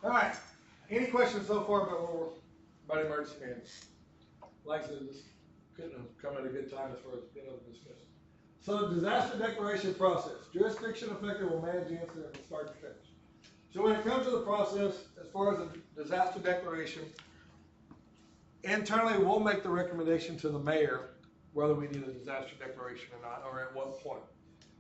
All right. Any questions so far about emergency management? Like I said, this couldn't have come at a good time as far as being able to discuss it. So the disaster declaration process. Jurisdiction affected will manage the incident from start to finish. So when it comes to the process, as far as a disaster declaration, internally we'll make the recommendation to the mayor whether we need a disaster declaration or not, or at what point.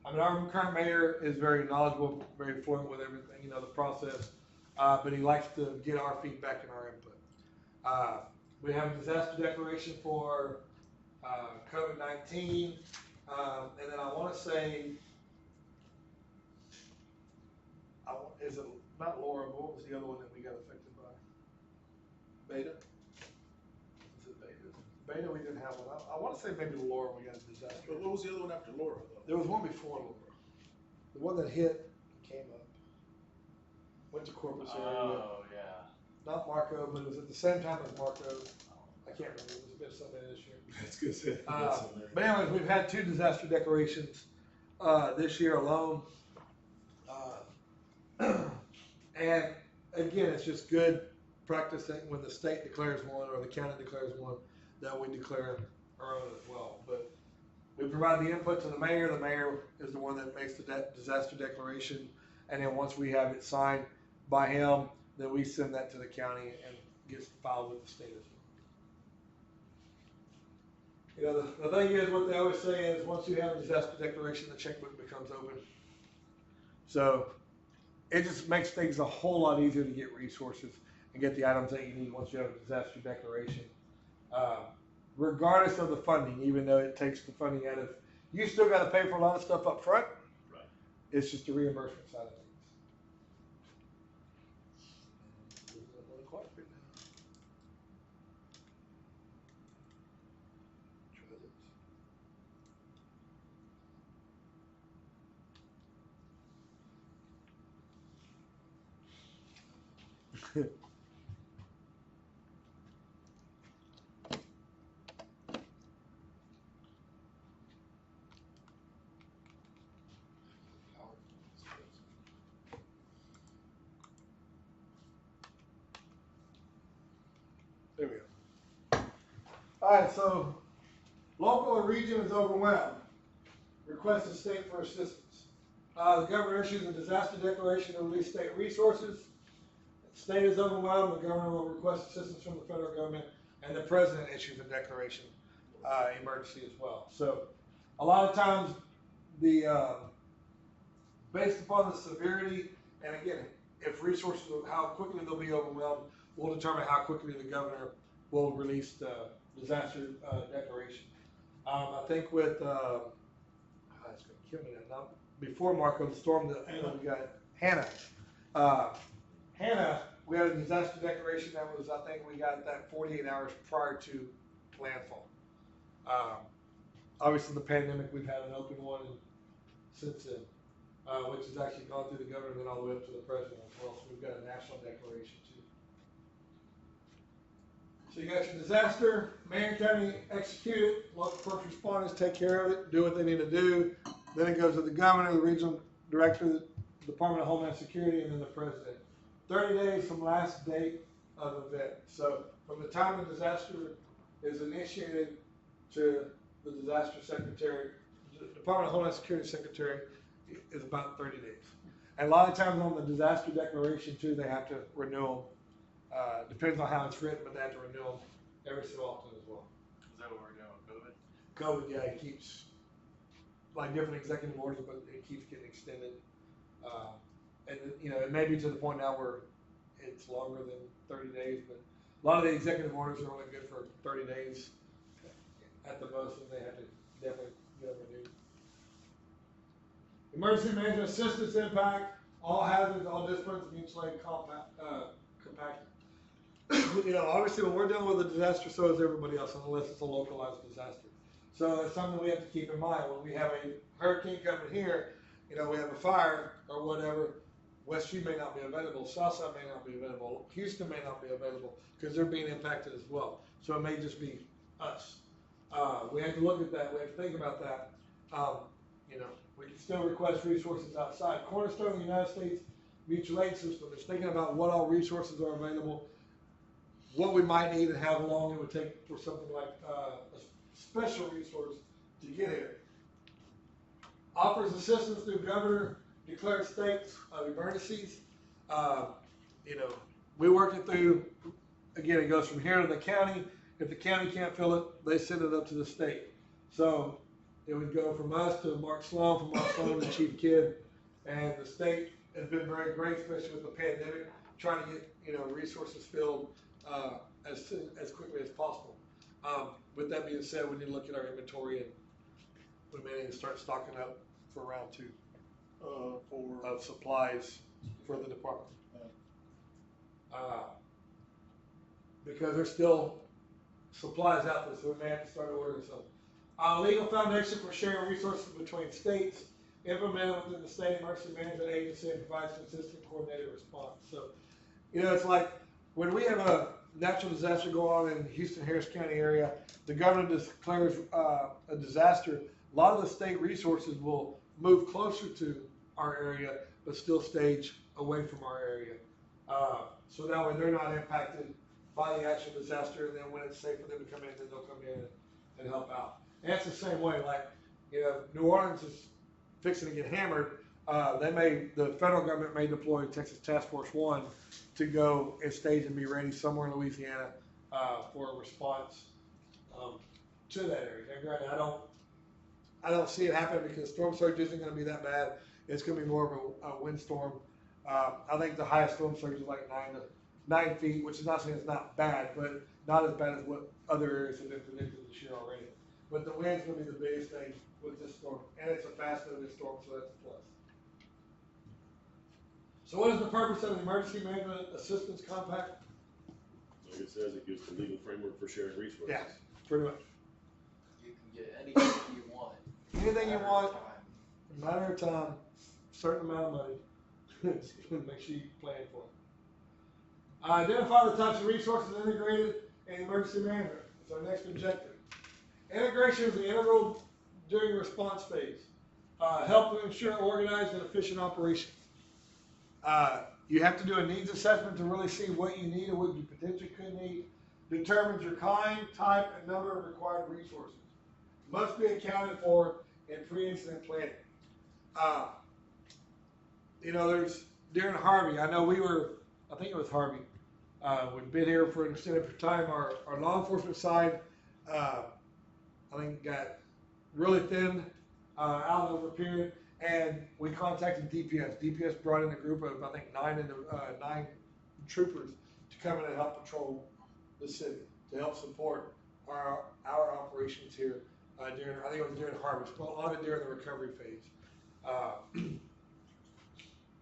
I mean, our current mayor is very knowledgeable, very fluent with everything, the process, but he likes to get our feedback and our input. We have a disaster declaration for COVID-19, and then I want to say, is it not Laura, but what was the other one that we got affected by? Beta? Is it Beta? Beta, we didn't have one. I want to say maybe Laura, we got a disaster. But what was the other one after Laura, though? There was one before Laura. The one that hit came up. Went to Corpus area. Oh, yeah. Not Marco, but it was at the same time as Marco. I can't remember. It was a bit something this year. That's good. But anyways, we've had 2 disaster declarations this year alone. And again, it's just good practice that when the state declares one or the county declares one, that we declare our own as well. But we provide the input to the mayor. The mayor is the one that makes the disaster declaration. And then once we have it signed by him, then we send that to the county and gets filed with the state as well. The thing is, what they always say is once you have a disaster declaration, the checkbook becomes open. So it just makes things a whole lot easier to get resources and get the items that you need once you have a disaster declaration. Regardless of the funding, even though it takes the funding out of, you still got to pay for a lot of stuff up front. Right. It's just the reimbursement side of things. There we go. All right, so local or region is overwhelmed. Request the state for assistance. The governor issues a disaster declaration to release state resources. The state is overwhelmed. The governor will request assistance from the federal government, and the president issues a declaration emergency as well. So a lot of times, based upon the severity, and again, if resources, how quickly they'll be overwhelmed, will determine how quickly the governor will release the disaster declaration. I think with, it's going to kill me now. Before Marco, the storm that we got, Hannah. Hannah, we had a disaster declaration that was, I think we got that 48 hours prior to landfall. Obviously the pandemic, we've had an open one since then, which has actually gone through the governor and then all the way up to the president as well. So we've got a national declaration too. So you got your disaster, mayor and county execute it, local first responders take care of it, do what they need to do. Then it goes to the governor, the regional director, the Department of Homeland Security, and then the president. 30 days from last date of event. So from the time the disaster is initiated to the disaster secretary, the Department of Homeland Security secretary is about 30 days. And a lot of times on the disaster declaration too, they have to renew them. Depends on how it's written, but they have to renew them every so often as well. Is that what we're doing with COVID? COVID, yeah, it keeps, like different executive orders, but it keeps getting extended. And it may be to the point now where it's longer than 30 days, but a lot of the executive orders are only good for 30 days at the most, and they have to definitely get them renewed. Emergency management assistance impact, all hazards, all disciplines, mutually compacted. Obviously when we're dealing with a disaster, so is everybody else, unless it's a localized disaster. So it's something we have to keep in mind. When we have a hurricane coming here, we have a fire or whatever, Westview may not be available, Southside may not be available, Houston may not be available because they're being impacted as well. So it may just be us. We have to look at that. We have to think about that. We can still request resources outside. Cornerstone of the United States mutual aid system. It's thinking about what all resources are available, what we might need, and how long it would take for something like a special resource to get here. Offers assistance through governor declared states of emergencies. You know, we work it through. Again, it goes from here to the county. If the county can't fill it, they send it up to the state. So it would go from us to Mark Sloan, from Mark Sloan to Chief Kidd, and the state has been very great, especially with the pandemic, trying to get resources filled as quickly as possible. With that being said, we need to look at our inventory, and we may need to start stocking up for round 2 of supplies for the department. Because there's still supplies out there, so we may have to start ordering some. Legal foundation for sharing resources between states, implemented within the state emergency management agency, and provides consistent coordinated response. So, it's like when we have a natural disaster go on in Houston, Harris County area, the governor declares a disaster. A lot of the state resources will move closer to our area, but still stage away from our area. So that way they're not impacted by the actual disaster, and then when it's safe for them to come in, then they'll come in and help out. And it's the same way, like, New Orleans is fixing to get hammered. The federal government may deploy Texas Task Force 1 to go and stage and be ready somewhere in Louisiana for a response to that area. And granted, I don't see it happening because storm surge isn't going to be that bad. It's going to be more of a windstorm. I think the highest storm surge is like 9 feet, which is not saying it's not bad, but not as bad as what other areas have been predicted this year already. But the wind's going to be the biggest thing with this storm, and it's a fast-moving storm, so that's a plus. So what is the purpose of the Emergency Management Assistance Compact? Like it says, it gives the legal framework for sharing resources. Yeah, pretty much. You can get anything you want. Anything you want, Time. in a matter of time, certain amount of money. Make sure you plan for it. Identify the types of resources integrated in emergency management. It's our next objective. Integration is the integral during response phase. Help to ensure organized and efficient operation. You have to do a needs assessment to really see what you need and what you potentially could need. Determines your kind, type, and number of required resources. Must be accounted for in pre-incident planning. There's during Harvey, I know I think it was Harvey, we'd been here for an extended time. Our law enforcement side, I think got really thin out over a period, and we contacted DPS. DPS brought in a group of, I think, 9 troopers to come in and help patrol the city, to help support our operations here during, I think it was during harvest, well, on it during the recovery phase.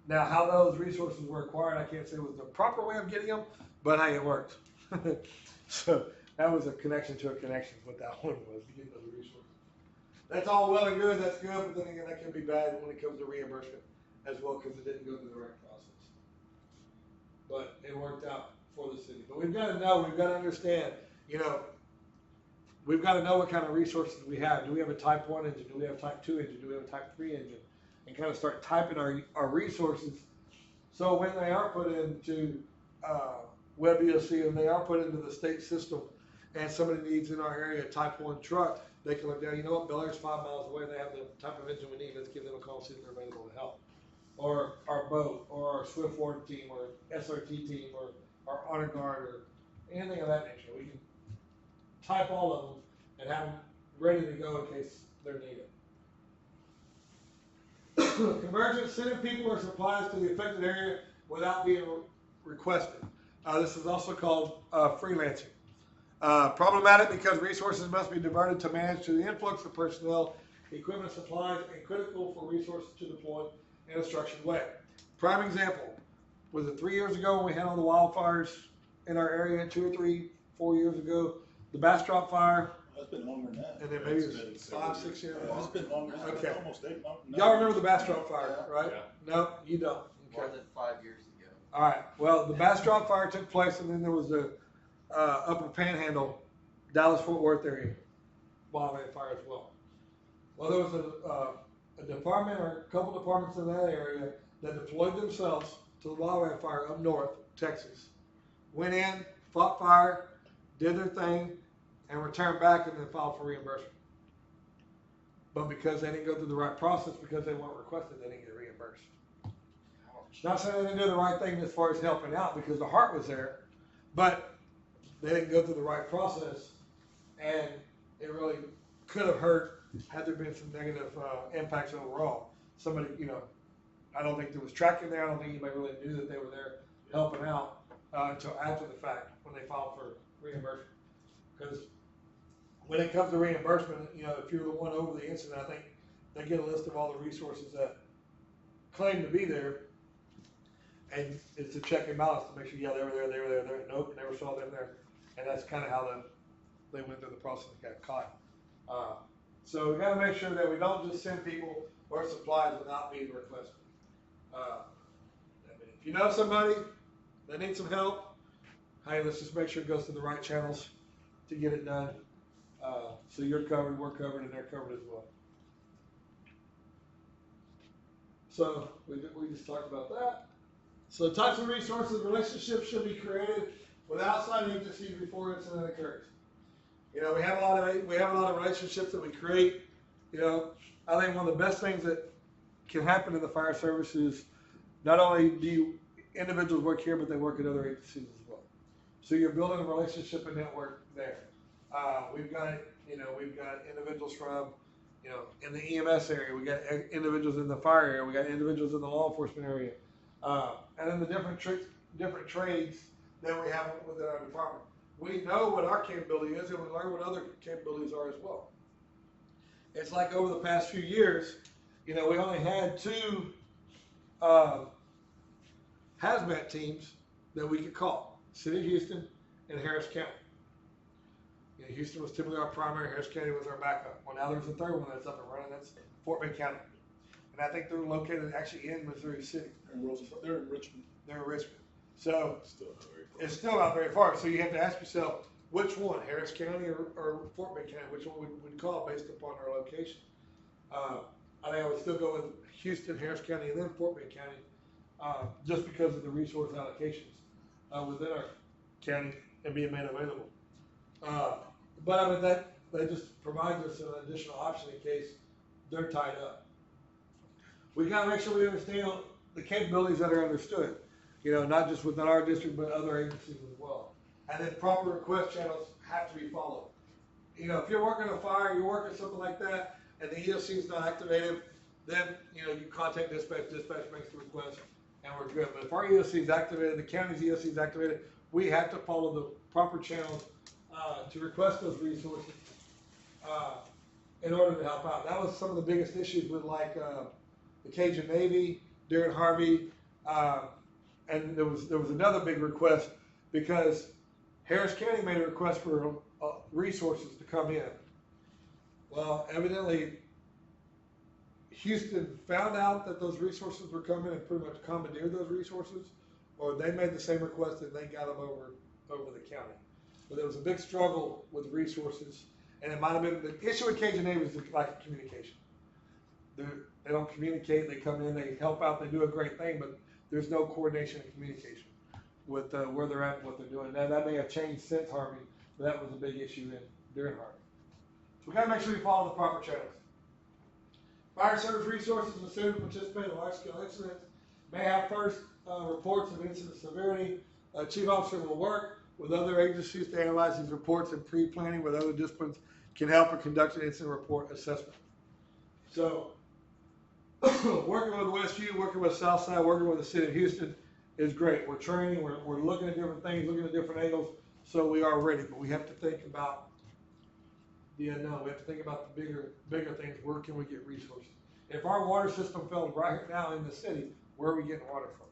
Now, how those resources were acquired, I can't say it was the proper way of getting them, but hey, it worked. So that was a connection to a connection, what that one was, to get those resources. That's all well and good, that's good, but then again, that can be bad when it comes to reimbursement as well, because it didn't go through the right process. But it worked out for the city. But we've got to know, we've got to understand, we've got to know what kind of resources we have. Do we have a type 1 engine? Do we have a type 2 engine? Do we have a type 3 engine? And kind of start typing our resources, so when they are put into Web EOC and they are put into the state system, and somebody needs in our area a type 1 truck, they can look down, you know what, Bel Air's 5 miles away, they have the type of engine we need, let's give them a call, see if they're available to help. Or our boat, or our Swift Water team, or SRT team, or our honor guard, or anything of that nature. We can type all of them and have them ready to go in case they're needed. Convergence, sending people or supplies to the affected area without being requested. This is also called freelancing. Problematic because resources must be diverted to manage to the influx of personnel, equipment, supplies, and critical for resources to deploy in a structured way. Prime example, was it 3 years ago when we had all the wildfires in our area, 2 or 3, 4 years ago, the Bastrop fire? It's been longer than that. And then maybe it was 5, 6 years. It's been longer. Okay. Almost 8 months. Y'all remember the Bastrop fire, right? Yeah. No, you don't. Okay. More than 5 years ago. All right. Well, the Bastrop fire took place, and then there was the Upper Panhandle, Dallas-Fort Worth area wildland fire as well. Well, there was a department or a couple departments in that area that deployed themselves to the wildland fire up north, Texas. Went in, fought fire, did their thing, and returned back and then filed for reimbursement. But because they didn't go through the right process, because they weren't requested, they didn't get reimbursed. Not saying they didn't do the right thing as far as helping out, because the heart was there, but they didn't go through the right process, and it really could have hurt had there been some negative impacts overall. Somebody, I don't think there was tracking there. I don't think anybody really knew that they were there helping out until after the fact when they filed for reimbursement. Because when it comes to reimbursement, if you're the one over the incident, I think they get a list of all the resources that claim to be there, and it's a check and balance to make sure, yeah, they were there. Nope, never saw them there, and that's kind of how they went through the process and got caught. So we got to make sure that we don't just send people or supplies without being requested. If you know somebody that needs some help, hey, let's just make sure it goes to the right channels to get it done. So you're covered, we're covered, and they're covered as well. So we just talked about that. So types of resources, relationships should be created with outside agencies before incident occurs. We have a lot of relationships that we create. I think one of the best things that can happen in the fire service is not only do individuals work here, but they work at other agencies as well. So you're building a relationship and network there. We've got individuals from, in the EMS area. We got individuals in the fire area. We got individuals in the law enforcement area, and then the different trades that we have within our department. We know what our capability is, and we learn what other capabilities are as well. It's like over the past few years, we only had 2 hazmat teams that we could call: City of Houston and Harris County. Houston was typically our primary, Harris County was our backup. Well, now there's a third one that's up and running, that's Fort Bend County. And I think they're located actually in Missouri City. They're in Richmond. They're in Richmond. So It's still not very far. it's still not very far. So you have to ask yourself, which one, Harris County or Fort Bend County, which one would call based upon our location? I think I would still go with Houston, Harris County, and then Fort Bend County, just because of the resource allocations within our county and being made available. But that just provides us an additional option in case they're tied up. We got to make sure we understand the capabilities that are understood, not just within our district, but other agencies as well. And then proper request channels have to be followed. If you're working a fire, you're working something like that, and the EOC is not activated, then, you contact dispatch makes the request, and we're good. But if our EOC is activated, the county's EOC is activated, we have to follow the proper channels to request those resources in order to help out. That was some of the biggest issues with the Cajun Navy during Harvey, and there was another big request because Harris County made a request for resources to come in. Well, evidently Houston found out that those resources were coming and pretty much commandeered those resources, or they made the same request and they got them over the county. But there was a big struggle with resources, and it might have been the issue with Cajun Navy is the lack of communication. They don't communicate. They come in, they help out, they do a great thing, but there's no coordination and communication with where they're at and what they're doing. Now that may have changed since Harvey, but that was a big issue during Harvey. So we got to make sure we follow the proper channels. Fire service resources and students participate in large-scale incidents may have first reports of incident severity. Chief officer will work with other agencies to analyze these reports, and pre-planning with other disciplines can help in conducting incident report assessment. So, working with Westview, working with Southside, working with the City of Houston is great. We're training, we're looking at different things, looking at different angles, so we are ready. But we have to think about the unknown. We have to think about the bigger things. Where can we get resources? If our water system failed right now in the city, where are we getting water from?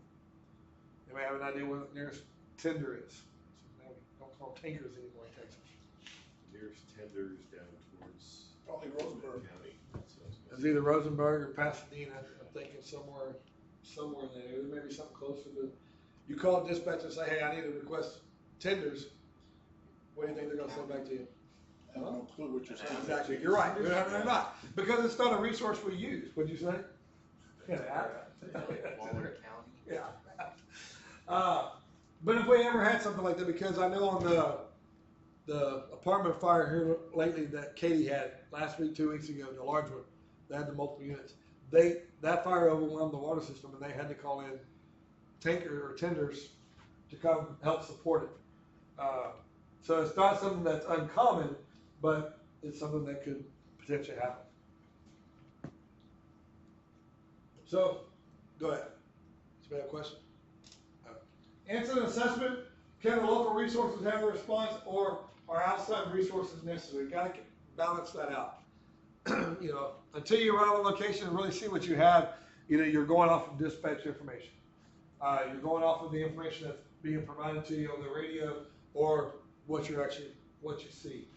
You may have an idea where the nearest tender is. So now we don't call tankers anymore in Texas. Nearest tenders down towards Probably Rosenberg. County. It's either Rosenberg or Pasadena. I'm thinking somewhere in there. There may be something closer to. You call dispatch and say, "Hey, I need to request tenders." What do you think they're going to say back to you? I have no clue what you're saying. Exactly. You're right. They're not, because it's not a resource we use. What'd you say? Yeah. Waller County. Yeah. But if we ever had something like that, because I know on the apartment fire here lately that Katie had last week, 2 weeks ago, the large one, they had the multiple units. That fire overwhelmed the water system, and they had to call in tenders to come help support it. So it's not something that's uncommon, but it's something that could potentially happen. So, go ahead. Does anybody have a question? Incident assessment, can the local resources have the response, or are outside resources necessary? You gotta balance that out. You know, until you arrive on location and really see what you have, you're going off of dispatch information. You're going off of the information that's being provided to you on the radio, or what you see.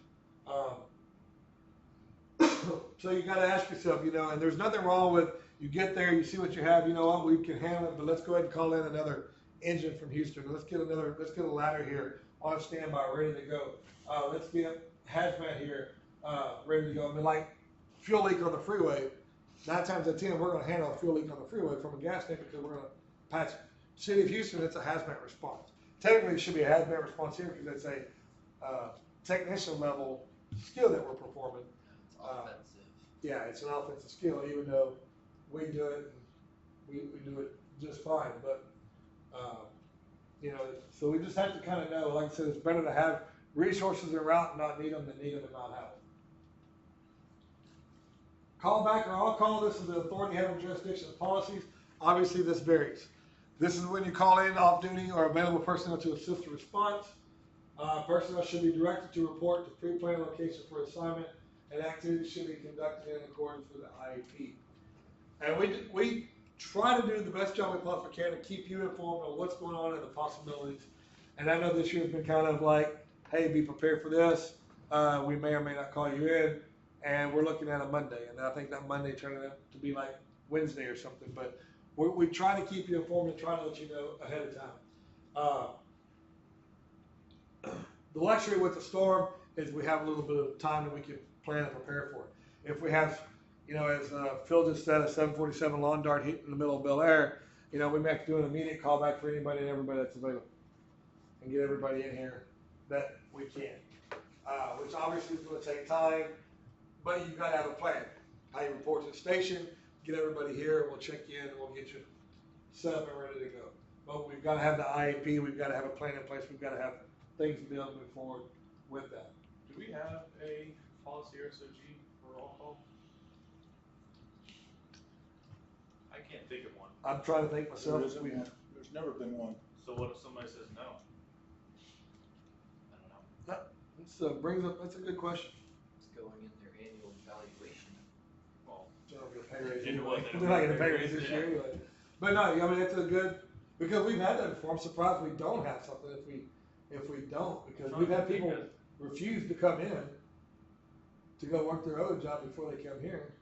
So you got to ask yourself, and there's nothing wrong with, you get there, you see what you have, you know what, we can handle it, but let's go ahead and call in another engine from Houston. Let's get a ladder here on standby, ready to go. Let's get hazmat here, ready to go. I mean, like fuel leak on the freeway, 9 times out of 10, we're going to handle a fuel leak on the freeway from a gas tank because we're going to patch it. City of Houston, it's a hazmat response. Technically, it should be a hazmat response here because it's a technician level skill that we're performing. It's offensive. Yeah, it's an offensive skill, even though we do it, and we do it just fine. But, so we just have to kind of know, like I said, it's better to have resources en route and not need them than need them and not have them. Call back or on call, this is the authority having jurisdiction of policies. Obviously, this varies. This is when you call in off-duty or available personnel to assist the response. Personnel should be directed to report to pre-planned location for assignment, and activities should be conducted in accordance with the IEP. And we try to do the best job we possibly can to keep you informed on what's going on and the possibilities. And I know this year has been kind of like, hey, be prepared for this. We may or may not call you in, and we're looking at a Monday. And I think that Monday turned out to be like Wednesday or something. But we try to keep you informed and try to let you know ahead of time. The luxury with the storm is we have a little bit of time that we can plan and prepare for it. If we have, as Phil just said, a 747 lawn dart hit in the middle of Bel Air, we may have to do an immediate callback for anybody and everybody that's available and get everybody in here that we can, which obviously is going to take time, but you've got to have a plan. How you report to the station, get everybody here, we'll check you in, and we'll get you set up and ready to go. But we've got to have the IEP, we've got to have a plan in place, we've got to have things to be able to move forward with that. Do we have a policy or SOG for roll call? I can't think of one. I'm trying to think myself. There isn't one. There's never been one. So what if somebody says no? I don't know. That's a good question. It's going in their annual evaluation. Well, So it'll be a pay raise You know anyway. what, They're not getting a pay raise this year anyway. But no, I mean, it's a good, because we've had that before. I'm surprised we don't have something if we don't, because we've had people refuse to come in to go work their other job before they come here.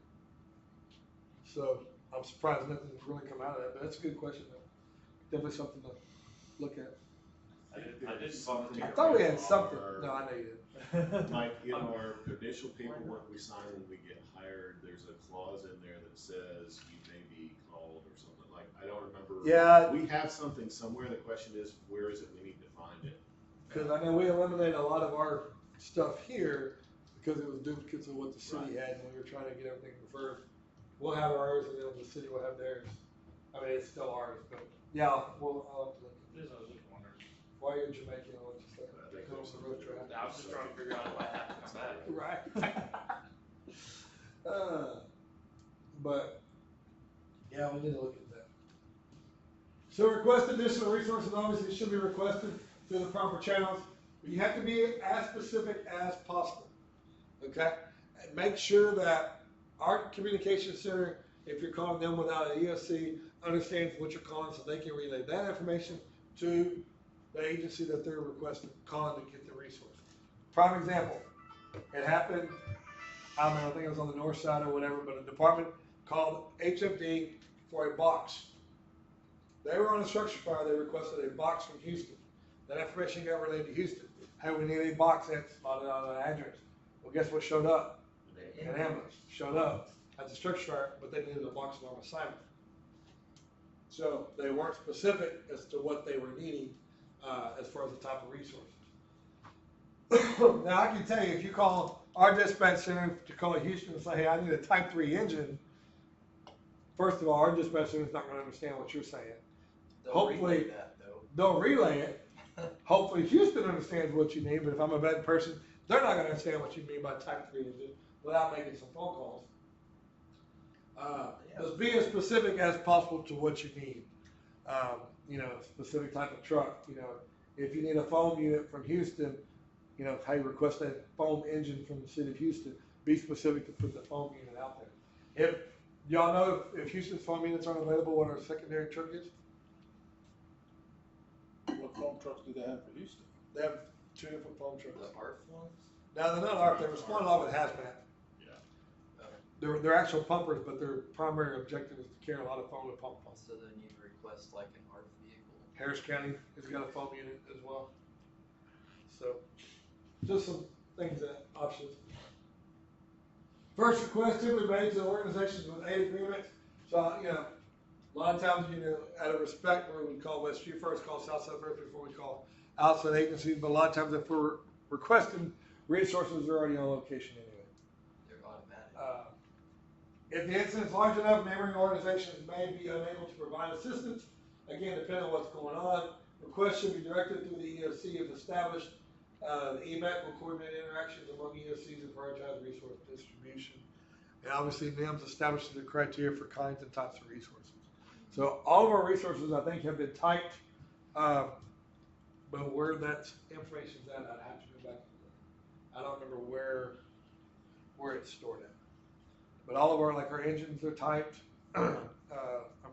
So I'm surprised nothing's really come out of that, but that's a good question though. Definitely something to look at. I did volunteer. I thought we had something. No, I know you didn't. Like in our initial paperwork we sign when we get hired, there's a clause in there that says you may be called or something like, I don't remember. Yeah. We have something somewhere, the question is, where is it we need to find it? Because I know we eliminated a lot of our stuff here because it was duplicates of what the city had, and we were trying to get everything reversed. We'll have ours, and then the city will have theirs. I mean, it's still ours, but yeah, I'll have to look. Just, I was just wondering. While you're in Jamaica, I'll let you say. I think Come there's on the road something trip. I was just trying to figure out if I have to come back. Right. But yeah, we need to look at that. So request additional resources, obviously should be requested through the proper channels, but you have to be as specific as possible, okay? And make sure that our communication center, if you're calling them without an EOC, understands what you're calling so they can relay that information to the agency that they're requesting, calling to get the resource. Prime example, it happened, I don't know, I think it was on the north side or whatever, but a department called HFD for a box. They were on a structure fire, they requested a box from Houston. That information got relayed to Houston. Hey, we need a box that's on an address. Well, guess what showed up? An ambulance showed up at the structure fire, but they needed a box on assignment. So they weren't specific as to what they were needing, as far as the type of resources. Now I can tell you, if you call our dispatch center to call Houston and say, hey, I need a Type 3 engine, first of all, our dispatch center is not gonna understand what you're saying. They'll Hopefully- relay that though. They'll relay it. Hopefully Houston understands what you need, but if I'm a bad person, they're not gonna understand what you mean by Type 3 engine without making some phone calls. Just be as specific as possible to what you need. You know, specific type of truck, you know, if you need a foam unit from Houston, you know, hey, request a foam engine from the city of Houston, be specific to put the foam unit out there. If y'all know if Houston's foam units aren't available, what our secondary truck is? What foam trucks do they have for Houston? They have 2 different foam trucks. The ARF ones? Now, they're not ARP, they respond off with hazmat. Yeah. They're actual pumpers, but their primary objective is to carry a lot of foam to pump. So then you'd request like an ARF vehicle. Harris County has got a foam unit as well. So, just some things that, options. First request typically made to organizations with aid agreements. So, you know, a lot of times, you know, out of respect, we would call Westview first, call Southside first before we call outside agencies. But a lot of times if we're requesting resources, are already on location anyway. They're automatic. If the incident's large enough, neighboring organizations may be unable to provide assistance. Again, depending on what's going on, requests should be directed through the EOC if established. The EMAC will coordinate interactions among EOCs and prioritize resource distribution. And obviously, NIMS establishes the criteria for kinds and types of resources. So all of our resources, I think, have been typed, but where that information's at, I'd have to go back and look. I don't remember where it's stored at. But all of our engines are typed, our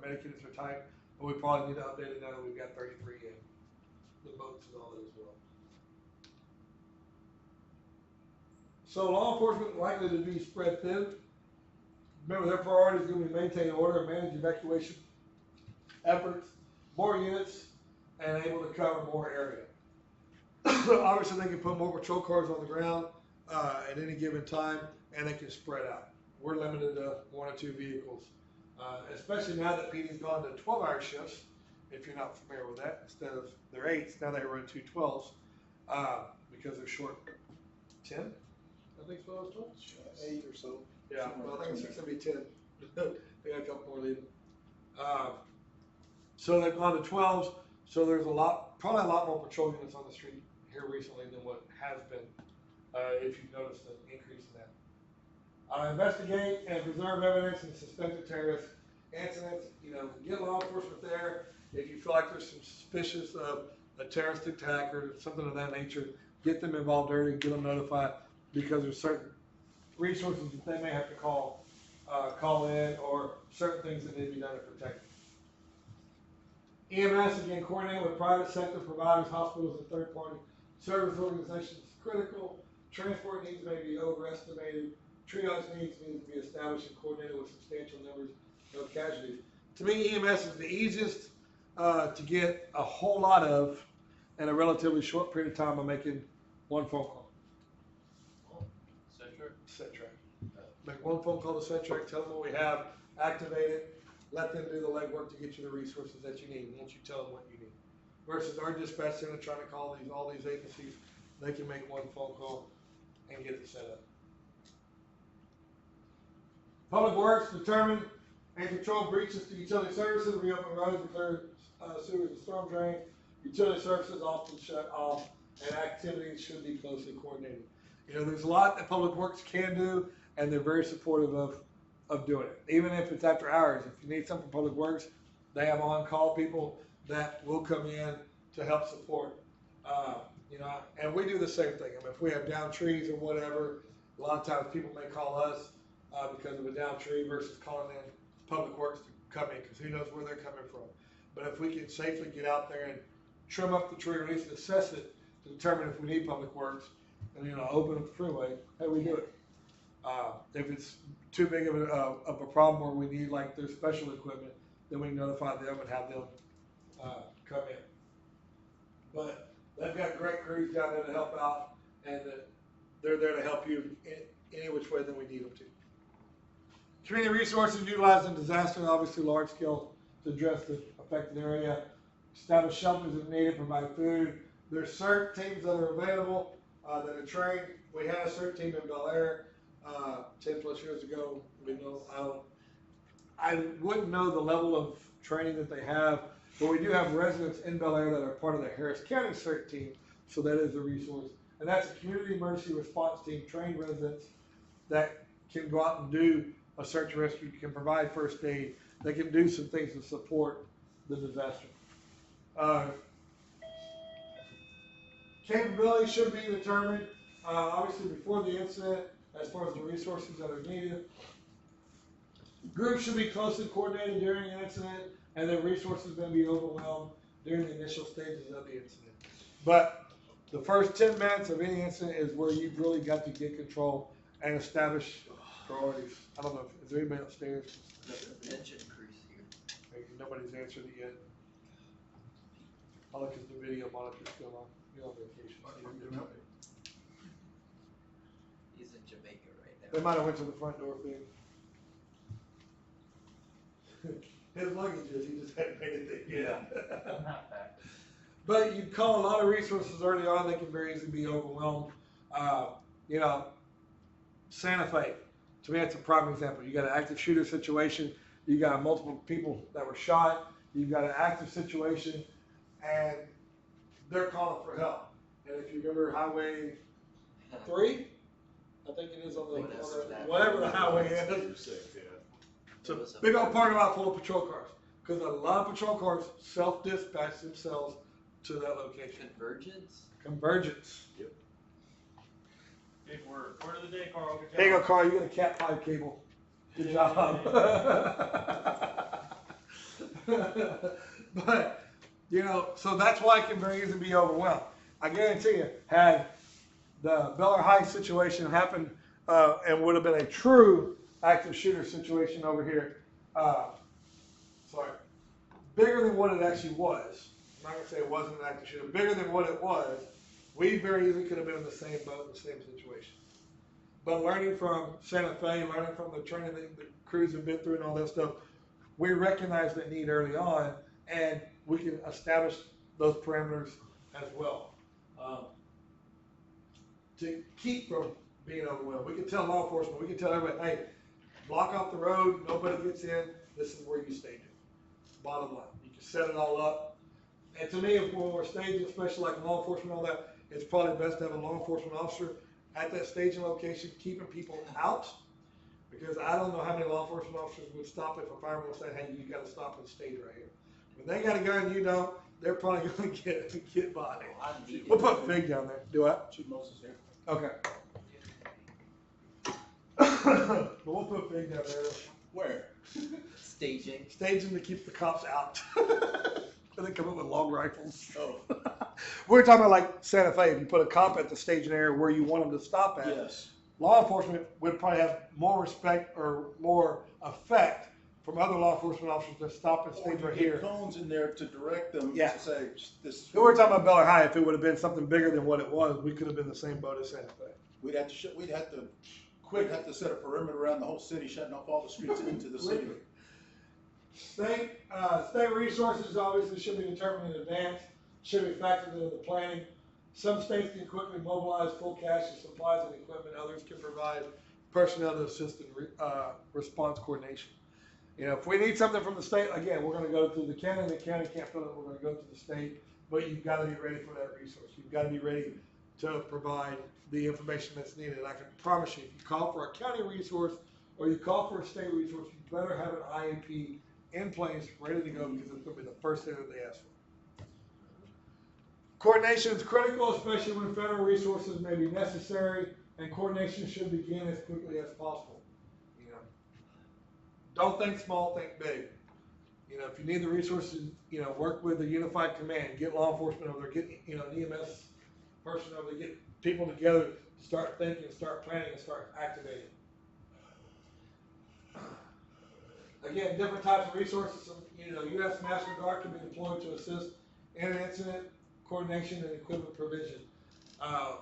medikits are typed, but we probably need to update it now that we've got 33 in. The boats and all that as well. So law enforcement likely to be spread thin. Remember, their priority is going to be maintain order and manage evacuation efforts, more units, and able to cover more area. Obviously, they can put more patrol cars on the ground at any given time, and they can spread out. We're limited to 1 or 2 vehicles, especially now that PD's gone to 12-hour shifts. If you're not familiar with that, instead of their 8s, now they run 2 12s because they're short 10. I think so. I was told. 8 or so. Yeah, well, I think it's gonna be 10. They got a couple more leaving. So they've gone to 12s. So there's probably a lot more patrol units on the street here recently than what has been. If you've noticed an increase in that. Investigate and preserve evidence in suspected terrorist incidents. You know, get law enforcement there. If you feel like there's some suspicious of a terrorist attack or something of that nature, get them involved early, get them notified, because there's certain resources that they may have to call in, or certain things that need to be done to protect them. EMS, again, coordinating with private sector providers, hospitals, and third-party service organizations is critical. Transport needs may be overestimated. Triage needs need to be established and coordinated with substantial numbers of casualties. To me, EMS is the easiest to get a whole lot of in a relatively short period of time by making one phone call. Set-track. Make one phone call to Set-track, tell them what we have, activate it, let them do the legwork to get you the resources that you need once you tell them what you need. Versus our dispatch center trying to call all these agencies, they can make one phone call and get it set up. Public Works determine and control breaches to utility services, reopen roads, clear sewers and storm drains. Utility services often shut off, and activities should be closely coordinated. You know, there's a lot that Public Works can do, and they're very supportive of doing it. Even if it's after hours, if you need something from Public Works, they have on-call people that will come in to help support. You know, and we do the same thing. I mean, if we have down trees or whatever, a lot of times people may call us because of a down tree versus calling in Public Works to come in, because who knows where they're coming from. But if we can safely get out there and trim up the tree, or at least assess it to determine if we need Public Works, and, you know, open up the freeway, hey, we do it. If it's too big of a problem where we need like their special equipment, then we can notify them and have them come in. But they've got great crews down there to help out, and they're there to help you in any which way that we need them to. Community resources utilized in disaster, obviously large scale to address the affected area, establish shelters if needed, provide food. There's CERT teams that are available, that are trained. We had a CERT team in Bel Air, 10 plus years ago. I wouldn't know the level of training that they have, but we do have residents in Bel Air that are part of the Harris County CERT team, so that is a resource. And that's a community emergency response team, trained residents that can go out and do a search and rescue, can provide first aid, they can do some things to support the disaster. Capability should be determined, obviously before the incident, as far as the resources that are needed. Groups should be closely coordinated during an incident, and then resources may be overwhelmed during the initial stages of the incident. But the first 10 minutes of any incident is where you've really got to get control and establish priorities. I don't know, is there anybody upstairs? Engine crews here. Nobody's answered it yet. I'll look at the video monitor's still on. You're on vacation. He's in Jamaica right now. They might have went to the front door thing. His luggage is, he just hadn't made it there yet. Not that. But you call a lot of resources early on, they can very easily be overwhelmed. You know, Santa Fe, to me that's a prime example. You got an active shooter situation, you got multiple people that were shot, you've got an active situation, and they're calling for help. And if you remember Highway 3, I think it is on the, whatever the highway is. It's a big old parking lot full of patrol cars. Because a lot of patrol cars self-dispatch themselves to that location. Convergence. Yep. Big word. Word of the day, Carl. Good job. Here you go, Carl. You got a Cat 5 cable. Good job. But, you know, so that's why it can very easily be overwhelmed. I guarantee you, had the Bel Air High situation happened and would have been a true active shooter situation over here, bigger than what it actually was. I'm not going to say it wasn't an active shooter. Bigger than what it was, we very easily could have been in the same boat, in the same situation. But learning from Santa Fe, learning from the training that the crews have been through and all that stuff, we recognize that need early on, and we can establish those parameters as well. To keep from being overwhelmed. We can tell law enforcement, we can tell everybody, hey, block off the road, nobody gets in, this is where you stage it. Bottom line. You can set it all up. And to me, when we're staging, especially like law enforcement and all that, it's probably best to have a law enforcement officer at that staging location, keeping people out. Because I don't know how many law enforcement officers would stop if a fireman said, hey, you got to stop and stage right here. When they got a gun, you know, they're probably going to get by. We'll put Fig down there. Do what? Chief Moses here. Okay. But we'll put Fig down there. Where? Staging. Staging to keep the cops out. And they come up with long rifles. Oh. We're talking about like Santa Fe. If you put a cop at the staging area where you want them to stop at, Yes. law enforcement would probably have more respect or more effect from other law enforcement officers to stop and stage right here. Cones in there to direct them Yeah. to say this. So we're talking about Bel Air High. If it would have been something bigger than what it was, we could have been the same boat as Santa Fe. We'd have to set a perimeter around the whole city, shutting off all the streets into the city. State resources obviously should be determined in advance, should be factored into the planning. Some states can quickly mobilize full cash of supplies and equipment. Others can provide personnel to assist in response coordination. You know, if we need something from the state, again, we're going to go through the county. The county can't fill it. We're going to go to the state. But you've got to be ready for that resource. You've got to be ready to provide the information that's needed. I can promise you, if you call for a county resource or you call for a state resource, you better have an IAP in place, ready to go, because it's going to be the first thing that they ask for. Coordination is critical, especially when federal resources may be necessary, and coordination should begin as quickly as possible. You know, don't think small, think big. You know, if you need the resources, you know, work with the unified command, get law enforcement over there, get, you know, an EMS person over there, get people together, start thinking, start planning, and start activating. Again, different types of resources. You know, U.S. National Guard can be deployed to assist in an incident coordination and equipment provision. I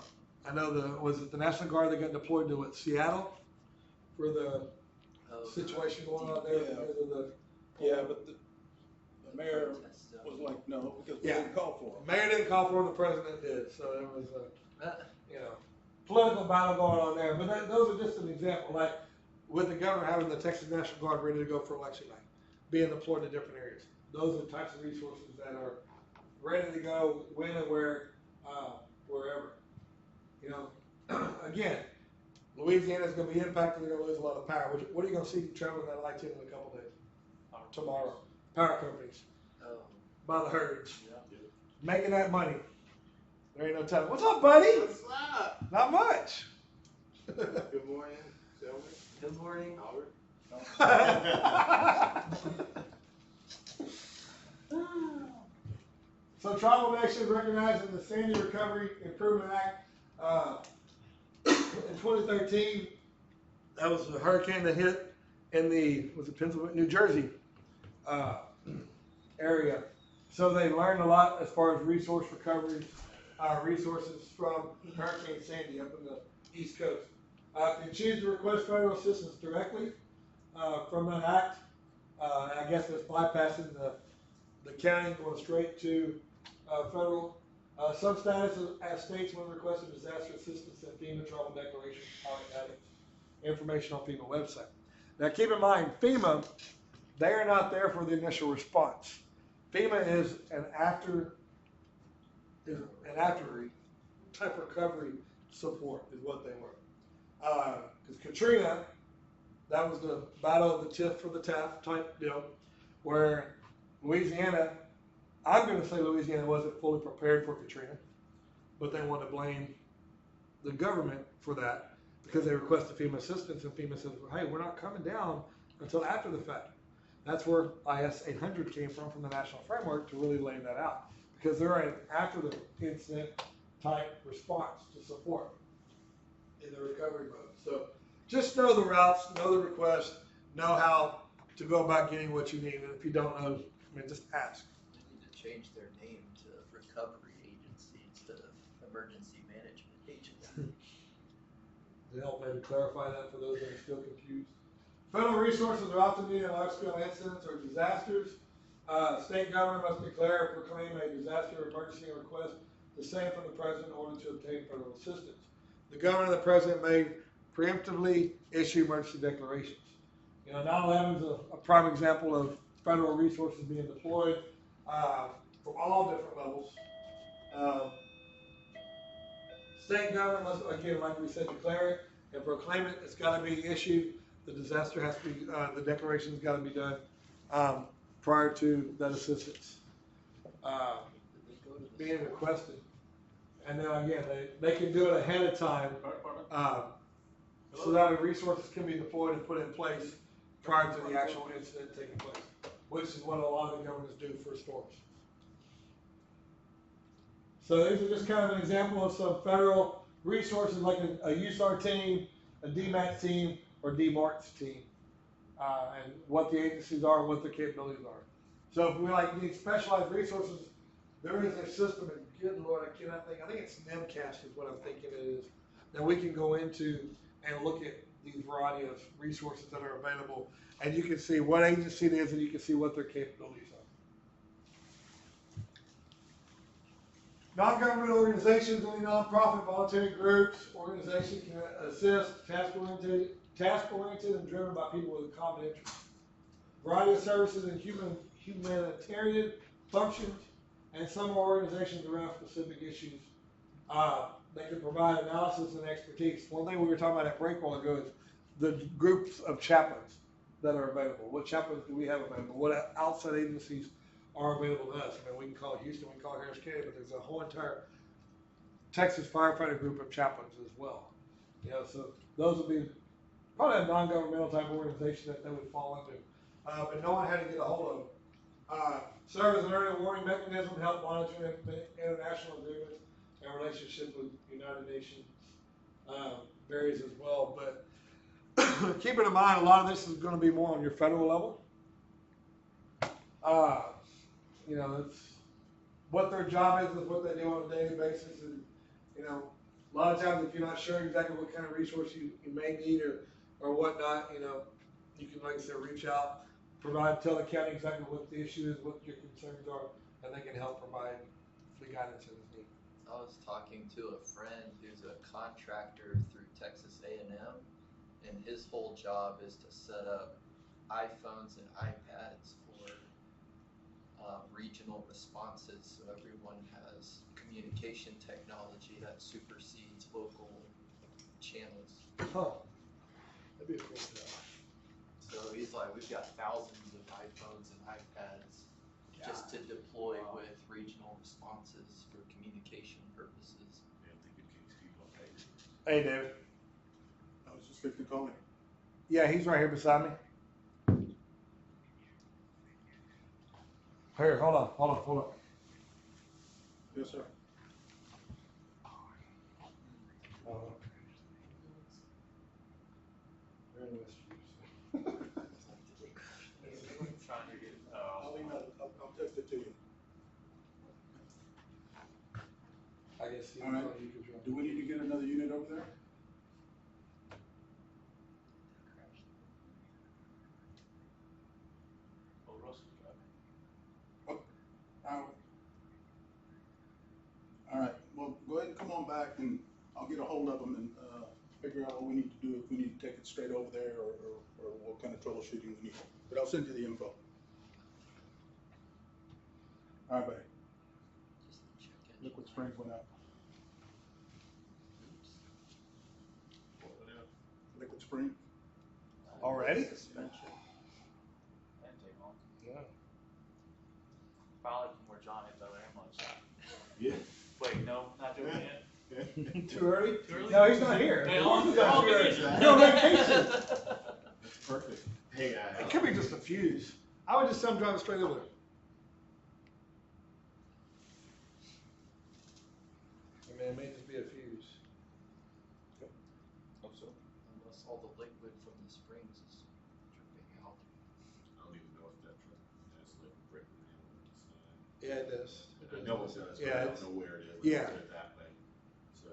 know was it the National Guard that got deployed to Seattle for the situation going on there because of the. Yeah, but the mayor was like, no, because we Yeah. didn't call for it. Mayor didn't call for it, the president did, so it was you know, political battle going on there. But those are just an example, like with the governor having the Texas National Guard ready to go for election night, being deployed to different areas. Those are the types of resources that are ready to go when and where, wherever. You know, again, Louisiana is going to be impacted. They're going to lose a lot of power. What are you going to see traveling that I-10 in a couple days? Tomorrow. Power companies Oh, by the herds, Yeah. making that money. There ain't no telling. What's up, buddy? What's up? Not much. Good morning, Selma, good morning. Howard. So tribal nations recognizing the Sandy Recovery Improvement Act in 2013. That was a hurricane that hit in Pennsylvania, New Jersey area. So they learned a lot as far as resource recovery, resources from Hurricane Sandy up in the East Coast. Can choose to request federal assistance directly from that act. And I guess it's bypassing the county, going straight to federal. Some status as states when requesting disaster assistance and FEMA travel declaration information on FEMA website. Now keep in mind, FEMA, they are not there for the initial response. FEMA is an after type recovery support is what they were. Because Katrina, that was the battle of the tit for the tat type deal, where Louisiana, I'm going to say Louisiana wasn't fully prepared for Katrina, but they want to blame the government for that because they requested FEMA assistance, and FEMA says, well, hey, we're not coming down until after the fact. That's where IS 800 came from the national framework to really lay that out, because they're an after the incident type response to support in the recovery mode. So just know the routes, know the request, know how to go about getting what you need. And if you don't know, I mean, just ask. They need to change their name to Recovery Agency instead of Emergency Management Agency. To help maybe clarify that for those that are still confused. Federal resources are often needed in large-scale incidents or disasters. State government must declare or proclaim a disaster or emergency and request the same from the president in order to obtain federal assistance. The governor and the president may preemptively issue emergency declarations. You know, 9/11 is a prime example of federal resources being deployed from all different levels. State government must, again, like we said, declare it and proclaim it. It's got to be issued. The disaster has to be, the declaration's got to be done prior to that assistance being requested. And then again, they can do it ahead of time so that the resources can be deployed and put in place prior to the actual incident taking place, which is what a lot of the governments do for storms. So these are just kind of an example of some federal resources like a USAR team, a DMAC team, or DMARCS team, and what the agencies are and what their capabilities are. So if we need specialized resources, there is a system, and good Lord, I cannot think, I think it's NEMCAST is what I'm thinking it is, that we can go into and look at these variety of resources that are available, and you can see what agency it is, and you can see what their capabilities are. Non-governmental organizations, any nonprofit, voluntary groups, organizations can assist, task-oriented and driven by people with a common interest. Variety of services and humanitarian functions, and some organizations around specific issues. They can provide analysis and expertise. One thing we were talking about at break while ago is the groups of chaplains that are available. What chaplains do we have available? What outside agencies are available to us? I mean, we can call Houston, we can call Harris County, but there's a whole entire Texas firefighter group of chaplains as well. You know, so those would be probably a non-governmental type organization that they would fall into. But knowing how to get a hold of them. Serve as an early warning mechanism, help monitor international agreements and relationships with United Nations varies as well. But keeping in mind, a lot of this is going to be more on your federal level. You know, it's what their job is what they do on a daily basis. And, you know, a lot of times if you're not sure exactly what kind of resource you may need or whatnot, you know, you can, like I said, reach out. tell the county exactly what the issue is, what your concerns are, and they can help provide the guidance that is needed. I was talking to a friend who's a contractor through Texas A&M, and his whole job is to set up iPhones and iPads for regional responses, so everyone has communication technology that supersedes local channels. Huh. That'd be a cool job. So he's like, we've got thousands of iPhones and iPads just to deploy with regional responses for communication purposes. Man, think it keeps people on pagers. Hey, David. I was just fixing to call him. Yeah, he's right here beside me. Here, hold on. Yes, sir. Trying to get, I'll text it to you. I guess All right. you could join. Do we need to get another unit over there? oh, Russell's driving. All right, well, go ahead and come on back and I'll get a hold of them and, figure out what we need to do, if we need to take it straight over there or what kind of troubleshooting we need. But I'll send you the info. All right, buddy. Just to check in. Liquid Springs went out. What went out? Liquid Spring. Already? Suspension. Didn't take long. Yeah. Probably from where John hit the other ambulance. Yeah. Wait, no, not doing it yet? Too early? Too early? No, he's not here. Hey, Of course he's on not here. vacation. You're on vacation. That's perfect. Hey, It could be just a fuse. I would just tell him driving straight over there. I mean, it may just be a fuse. Hope so. Unless all the liquid from the springs is dripping out. I don't even know if that truck has like brick around on the side. Yeah, it does. I know it does, but Yeah, I it's- don't know where it is. yeah. Put it that way. So,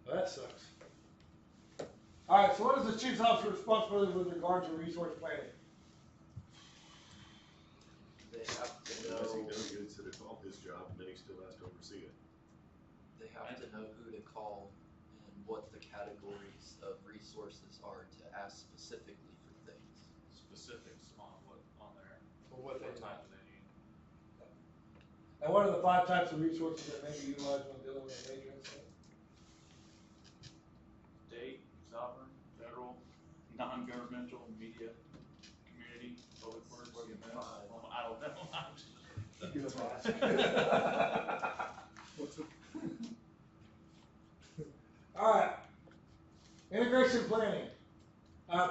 Well, that sucks. All right, so what is the chief's officer responsibility with regard to resource planning? They have to otherwise he know, delegates it, it's all his job, and then he still has to oversee it. they have to know who to call and what the categories of resources are to ask specifically for things. Specifics on what, on there, For what they what time. time do they need? And what are the 5 types of resources that may be utilized when dealing with a major incident? State, sovereign, federal, non-governmental, media, community, public works, EMS. Well, I don't know. I'm just- You just ask. What's it? All right. Integration planning.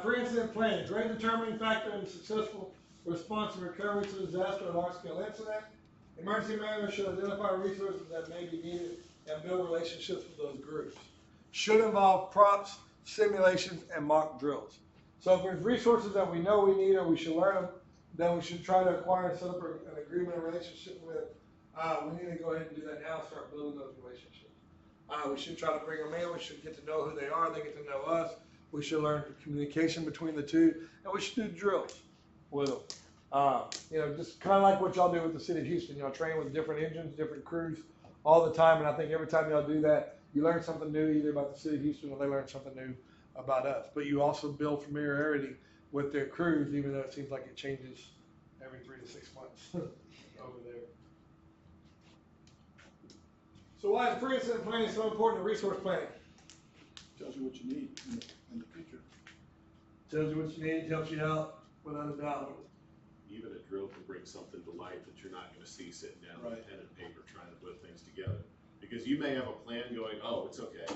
Pre-incident planning, great determining factor in successful response and recovery to disaster or large-scale incident. Emergency managers should identify resources that may be needed and build relationships with those groups. Should involve props, simulations, and mock drills. So if there's resources that we know we need or we should learn them, then we should try to acquire and set up an agreement, a relationship with. We need to go ahead and do that now, start building those relationships. We should try to bring them in. We should get to know who they are. They get to know us. We should learn communication between the two, and we should do drills with them. Just kind of like what y'all do with the city of Houston. Y'all train with different engines, different crews all the time, and I think every time y'all do that, you learn something new either about the city of Houston or they learn something new about us. But you also build familiarity with their crews, even though it seems like it changes every 3 to 6 months over there. So why is pre-incident planning so important to resource planning? Tells you what you need in the future. Tells you what you need, helps you out without a doubt. Even a drill can bring something to life that you're not gonna see sitting down with Right. pen and paper trying to put things together. Because you may have a plan going, oh, it's okay,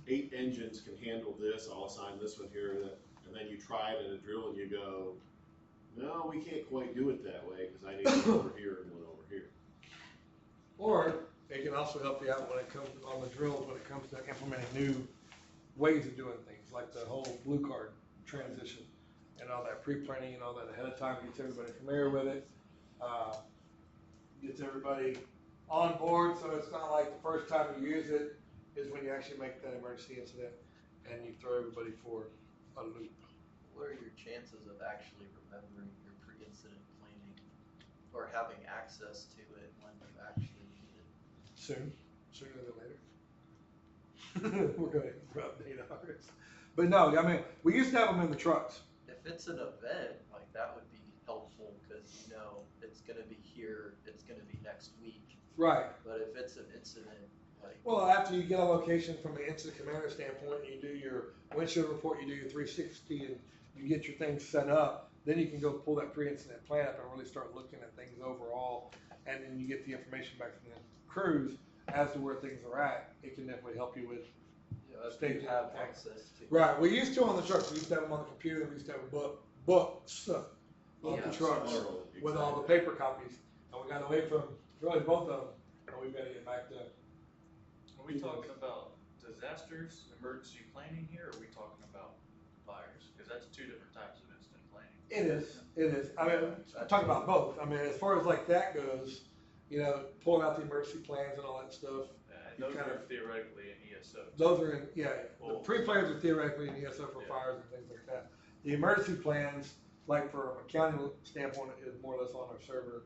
8 engines can handle this, I'll assign this one here, and then you try it in a drill and you go, no, we can't quite do it that way, because I need one over here and one over here. Or it can also help you out when it comes on the drills, when it comes to implementing new ways of doing things, like the whole blue card transition and all that pre-planning and all that ahead of time, gets everybody familiar with it, gets everybody on board, so it's not like the first time you use it is when you actually make that emergency incident and you throw everybody for a loop. what are your chances of actually remembering your pre-incident planning or having access to it when you actually need it? Sooner than later. We're gonna update ours. But no, I mean, we used to have them in the trucks. If it's an event, like that would be helpful because you know it's gonna be here, it's gonna be next week. Right. But if it's an incident, like Well, after you get a location from an incident commander standpoint, you do your windshield report, you do your 360, and you get your things set up, then you can go pull that pre-incident plan up and really start looking at things overall, and then you get the information back from the crews as to where things are at. It can definitely help you with. you know, if Staging you have plan. access to. Right, we used to on the trucks, we used to have them on the computer, we used to have books on Yeah, the trucks plural, with all the exactly. paper copies, and we got away from really both of them, and we've got to get back to. Are we talking about disasters, emergency planning here, or are we talking about fires? Because that's two different types of incident planning. It is. I mean, I'm talking about both. I mean, as far as like that goes, you know, pulling out the emergency plans and all that stuff. You Those kind are of- theoretically in ESO. Those are in, the Well, pre-plans are theoretically in ESO for yeah. fires and things like that. The emergency plans, like from a county standpoint, is more or less on our server,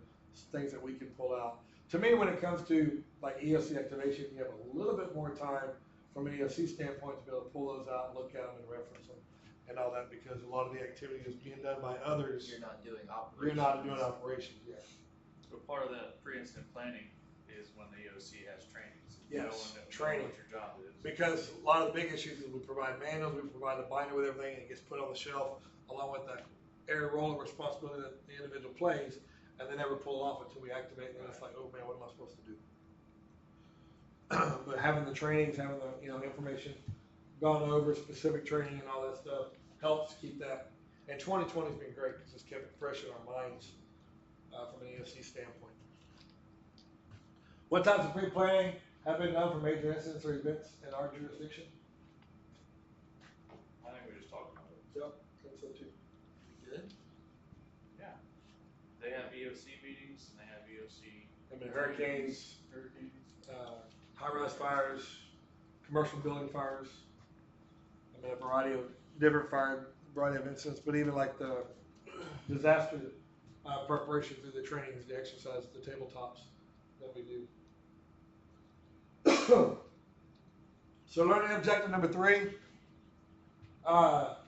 things that we can pull out. To me, when it comes to like EOC activation, you have a little bit more time from an EOC standpoint to be able to pull those out, look at them and reference them and all that, because a lot of the activity is being done by others. You're not doing operations. You're not doing operations yet. But part of that pre-incident planning is when the EOC has trainings. Yes, Knowing training. what your job is. Because a lot of the big issues is we provide manuals, we provide the binder with everything, and it gets put on the shelf along with that area role of responsibility that the individual plays, and they never pull it off until we activate, and then it's like, oh man, what am I supposed to do? But having the trainings, having the, information gone over, specific training and all that stuff, helps keep that. And 2020's been great, because it's kept it fresh in our minds, from an EOC standpoint. What types of pre-planning have been done for major incidents or events in our jurisdiction? I think we just talked about it. Yep, I think so too. Good. Yeah. They have EOC meetings and they have EOC. I mean, hurricanes, Hurricanes. high-rise fires, commercial building fires. I mean, a variety of different variety of incidents, but even like the disaster preparation through the trainings, the exercises, the tabletops that we do. So learning objective number 3,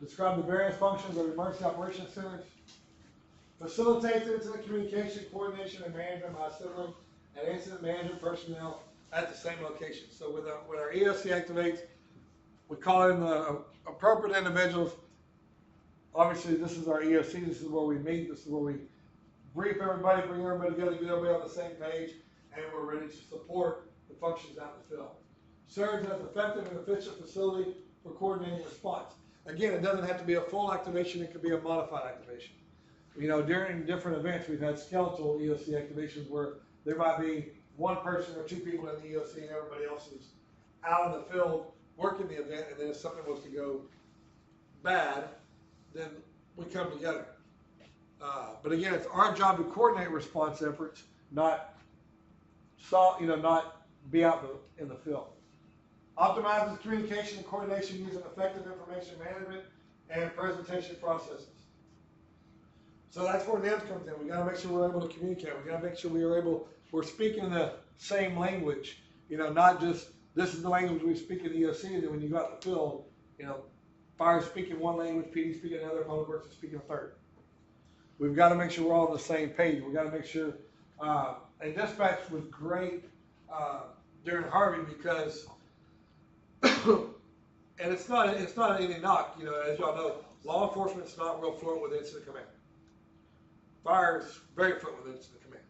describe the various functions of emergency operations centers. Facilitates incident communication, coordination, and management by assembling and incident management personnel at the same location. So when our EOC activates, we call in the appropriate individuals. Obviously, this is our EOC. This is where we meet. This is where we brief everybody, bring everybody together, get everybody on the same page, and we're ready to support the functions out in the field. Serves as an effective and efficient facility for coordinating response. Again, it doesn't have to be a full activation. It could be a modified activation. During different events, we've had skeletal EOC activations where there might be one person or 2 people in the EOC and everybody else is out in the field working the event, and then if something was to go bad, then we come together. But again, it's our job to coordinate response efforts, not be out in the field. Optimizes communication and coordination using effective information management and presentation processes. So that's where NIMS comes in. We got to make sure we're able to communicate. We got to make sure we're speaking the same language. Not just this is the language we speak in the EOC, and then when you go out in the field, fire speaking one language, PD speaking another, public works is speaking a third. We've got to make sure we're all on the same page. We've got to make sure. And dispatch was great during Harvey because, and it's not any knock. As y'all know, law enforcement's not real fluent with incident command. Fire's very fluent with incident command.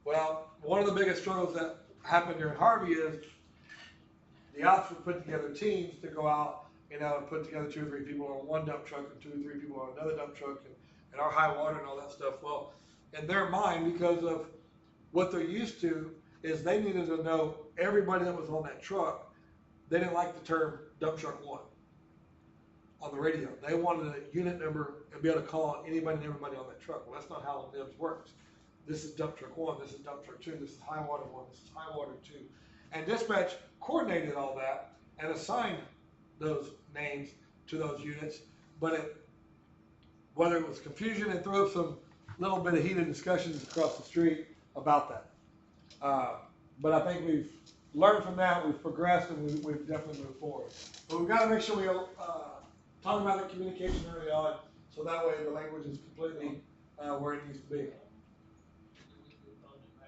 Well, one of the biggest struggles that happened during Harvey is the ops would put together teams to go out, and put together 2 or 3 people on one dump truck and 2 or 3 people on another dump truck and our high water and all that stuff. Well, in their mind, because of what they're used to, is they needed to know everybody that was on that truck. They didn't like the term dump truck 1 on the radio. They wanted a unit number and be able to call anybody and everybody on that truck. Well, that's not how the NIMS works. This is dump truck 1, this is dump truck 2, this is high water 1, this is high water 2. And dispatch coordinated all that and assigned those names to those units, but whether it was confusion and throw some little bit of heated discussions across the street about that. But I think we've learned from that, we've progressed, and we've definitely moved forward. But we've got to make sure we talk about the communication early on, so that way the language is completely where it needs to be.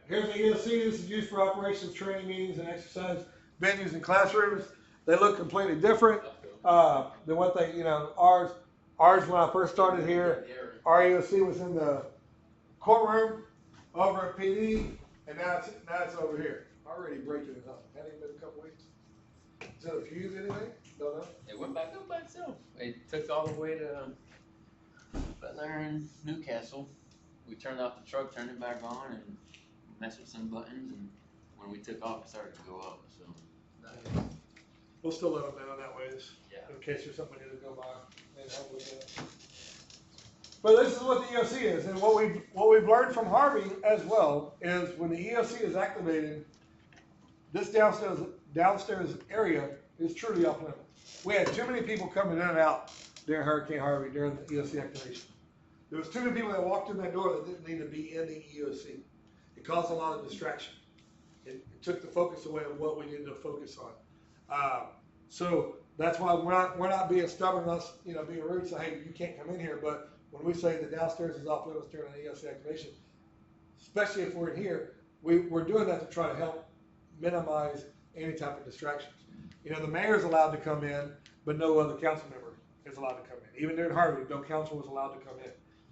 Here's the EOC. This is used for operations, training, meetings, and exercise venues and classrooms. They look completely different than what they, ours when I first started here, our EOC was in the courtroom over at PD, and now it's over here. Already breaking it up. Hadn't even been a couple weeks. Is it a fuse anything? Don't know. It went back up by itself. It took all the way to Butler and Newcastle. We turned off the truck, turned it back on, and messed with some buttons. And when we took off, it started to go up. So We'll still let them know that way, yeah. in case there's somebody to go by and help with that. But this is what the EOC is, and what we've learned from Harvey as well is when the EOC is activated, this downstairs area is truly off limits. We had too many people coming in and out during Hurricane Harvey during the EOC activation. There was too many people that walked in that door that didn't need to be in the EOC. It caused a lot of distraction. It took the focus away of what we needed to focus on. So that's why we're not being stubborn, us being rude, say, hey, you can't come in here. But when we say the downstairs is off limits during the EOC activation, especially if we're in here, we're doing that to try to help minimize any type of distractions. The mayor's allowed to come in, but no other council member is allowed to come in. Even during Harvey, no council was allowed to come in.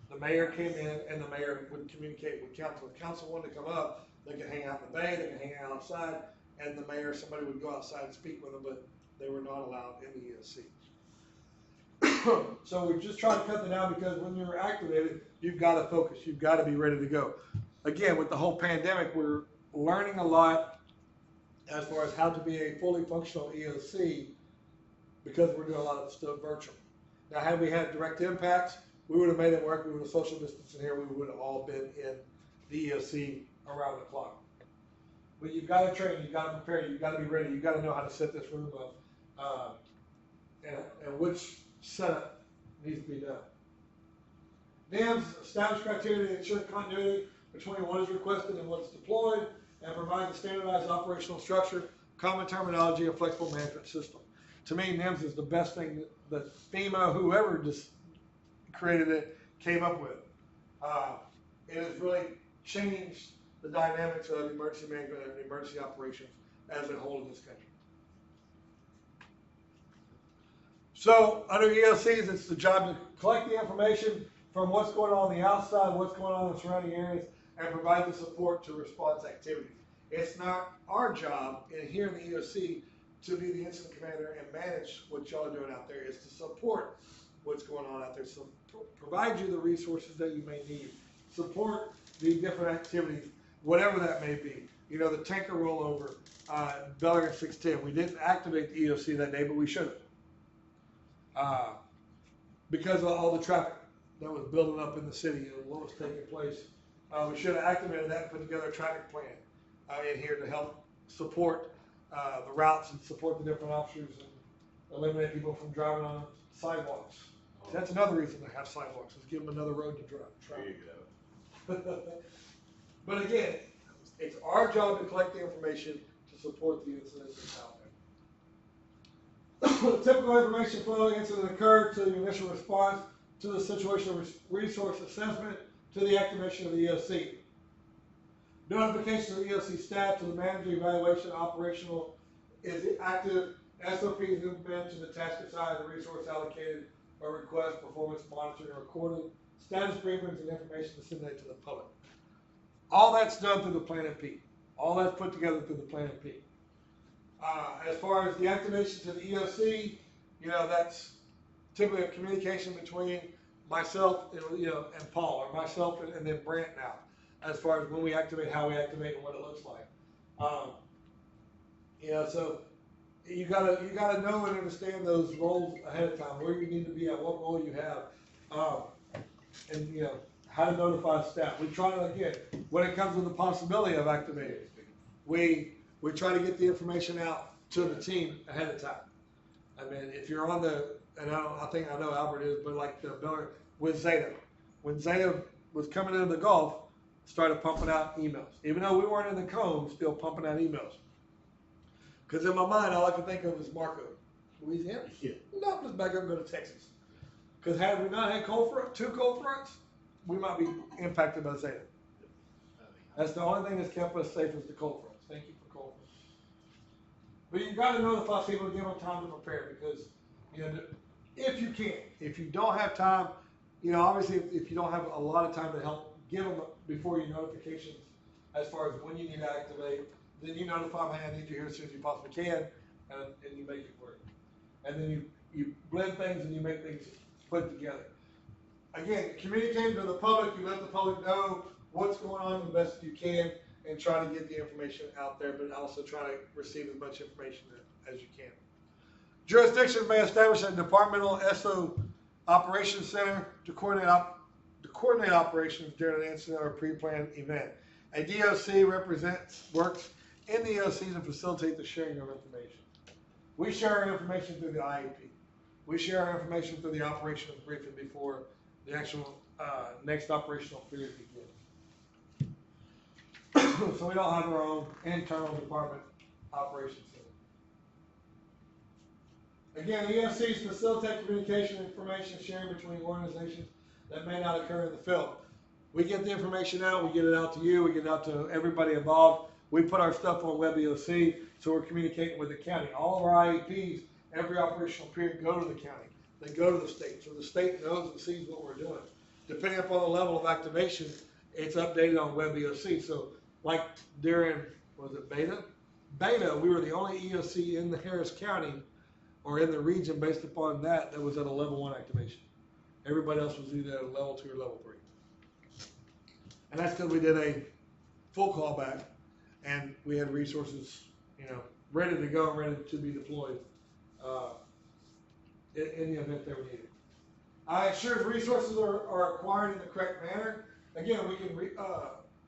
The mayor came in, and the mayor would communicate with council. If council wanted to come up, they could hang out in the bay, they could hang out outside, and the mayor, somebody would go outside and speak with them, but they were not allowed in the EOC. So we're just trying to cut that down because when you're activated, you've got to focus. You've got to be ready to go. Again, with the whole pandemic, we're learning a lot as far as how to be a fully functional EOC because we're doing a lot of stuff virtual. Now, had we had direct impacts, we would have made it work. We would have social distanced in here. We would have all been in the EOC around the clock. But you've got to train. You've got to prepare. You've got to be ready. You've got to know how to set this room up and which setup needs to be done. NIMS establish criteria to ensure continuity between what is requested and what's deployed, and provide a standardized operational structure, common terminology, and flexible management system. To me, NIMS is the best thing that FEMA, whoever just created it, came up with. It has really changed the dynamics of emergency management and emergency operations as a whole in this country. So under EOCs, it's the job to collect the information from what's going on the outside, what's going on in the surrounding areas, and provide the support to response activities. It's not our job here in the EOC to be the incident commander and manage what y'all are doing out there. It's to support what's going on out there. So provide you the resources that you may need. Support the different activities, whatever that may be. The tanker rollover, Bel Air 610. We didn't activate the EOC that day, but we should have. Because of all the traffic that was building up in the city and what was taking place. We should have activated that and put together a traffic plan in here to help support the routes and support the different officers and eliminate people from driving on sidewalks. That's another reason to have sidewalks, is give them another road to drive. There you go. But again, it's our job to collect the information to support the incidents that's out there. Typical information flow: incident occurred, to the initial response, to the situational resource assessment, to the activation of the EOC. Notification of the EOC staff to the manager, evaluation, operational is active, SOPs implemented to the task assigned, the resource allocated, or request, performance monitored or recorded, status briefings and information disseminated to the public. All that's done through the Plan MP. All that's put together through the Plan MP. As far as the activation to the EOC, that's typically a communication between myself and Paul, or myself and then Brant now, as far as when we activate, how we activate, and what it looks like. So you gotta know and understand those roles ahead of time, where you need to be at, what role you have, and how to notify staff. We try to, again, when it comes to the possibility of activating, we try to get the information out to the team ahead of time. I mean, if you're on the, and I know Albert is, but like the Bel Air, with Zeta. When Zeta was coming into the Gulf, started pumping out emails. Even though we weren't in the cone, still pumping out emails. Because in my mind, all I could think of was Marco. Louisiana? Yeah. No, let's back up and go to Texas. Because had we not had two cold fronts, we might be impacted by Zeta. That's the only thing that's kept us safe is the cold fronts. Thank you for cold fronts. But you got to notify people to give them time to prepare because, you know, if you can, if you don't have time, you know, obviously if you don't have a lot of time to help, give them before your notifications as far as when you need to activate. Then you notify them, hey, I need you here as soon as you possibly can, and you make it work. And then you blend things and you make things put together. Again, communicating to the public, you let the public know what's going on the best you can and try to get the information out there, but also try to receive as much information as you can. Jurisdiction may establish a departmental SO operations center to coordinate operations during an incident or pre-planned event. A DOC works in the EOC to facilitate the sharing of information. We share our information through the IEP. We share our information through the operational briefing before the actual next operational period begins. So we don't have our own internal department operations center. Again, EOCs facilitate communication and information sharing between organizations that may not occur in the field. We get the information out, we get it out to you, we get it out to everybody involved. We put our stuff on Web EOC, so we're communicating with the county. All of our IEPs, every operational period, go to the county. They go to the state, so the state knows and sees what we're doing. Depending upon the level of activation, it's updated on Web EOC. So, like during, was it beta? Beta, we were the only EOC in the Harris County or in the region based upon that was at a level 1 activation. Everybody else was either at a level 2 or level 3. And that's because we did a full callback and we had resources, you know, ready to go and ready to be deployed in the event they were needed. I ensure resources are acquired in the correct manner. Again, we can,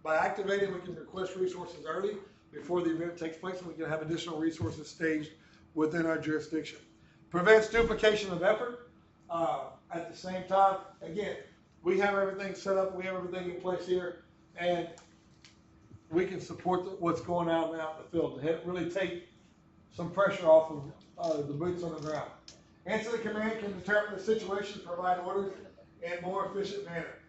by activating, we can request resources early before the event takes place, and we can have additional resources staged within our jurisdiction. Prevents duplication of effort. At the same time, again, we have everything set up, we have everything in place here, and we can support what's going on out in the field to really take some pressure off of the boots on the ground. Incident command can determine the situation, provide orders in a more efficient manner.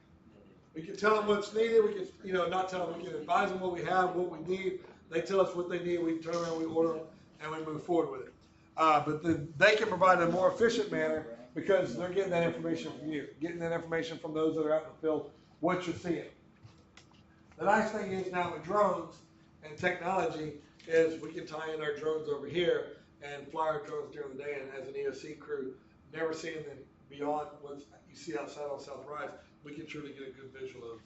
We can tell them what's needed. We can, you know, not tell them. We can advise them what we have, what we need. They tell us what they need. We turn around, we order them, and we move forward with it. But then they can provide a more efficient manner because they're getting that information from you, getting that information from those that are out in the field, what you're seeing. The nice thing is now with drones and technology is we can tie in our drones over here and fly our drones during the day, and as an EOC crew, never seeing them beyond what you see outside on South Rise, we can truly get a good visual